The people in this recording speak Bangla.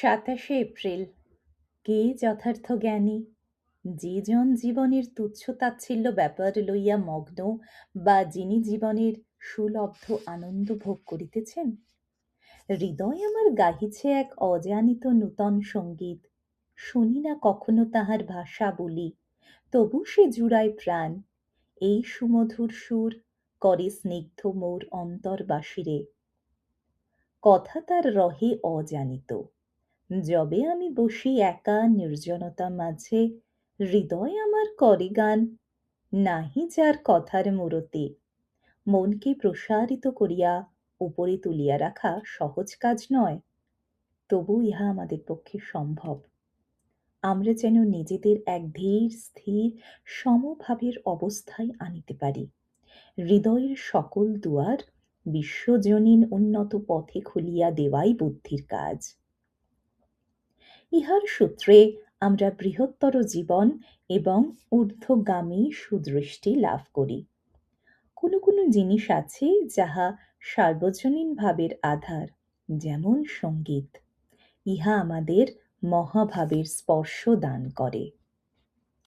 27 এপ্রিল। কে যথার্থ জ্ঞানী? যে জন জীবনের তুচ্ছ-তাচ্ছিল্য ব্যাপার লইয়া মগ্ন, বা যিনি জীবনের সুলব্ধ আনন্দ ভোগ করিতেছেন। হৃদয় আমার গাহিছে এক অজানিত নূতন সঙ্গীত। শুনি না কখনো তাহার ভাষা বলি, তবু সে জুড়ায় প্রাণ। এই সুমধুর সুর করে স্নিগ্ধ মোর অন্তরবাসিরে। কথা তার রহে অজানিত। যবে আমি বসি একা নির্জনতা মাঝে, হৃদয় আমার করে গান। নাহি যার কথার মূরতি। মনকে প্রসারিত করিয়া উপরে তুলিয়া রাখা সহজ কাজ নয়, তবু ইহা আমাদের পক্ষে সম্ভব। আমরা যেন নিজেদের এক ধীর স্থির সমভাবের অবস্থায় আনিতে পারি। হৃদয়ের সকল দুয়ার বিশ্বজনীন উন্নত পথে খুলিয়া দেওয়াই বুদ্ধির কাজ। ইহার সূত্রে আমরা বৃহত্তর জীবন এবং ঊর্ধ্বগামী সুদৃষ্টি লাভ করি। কোনো কোনো জিনিস আছে যাহা সার্বজনীন ভাবের আধার, যেমন সঙ্গীত। ইহা আমাদের মহাভাবের স্পর্শ দান করে।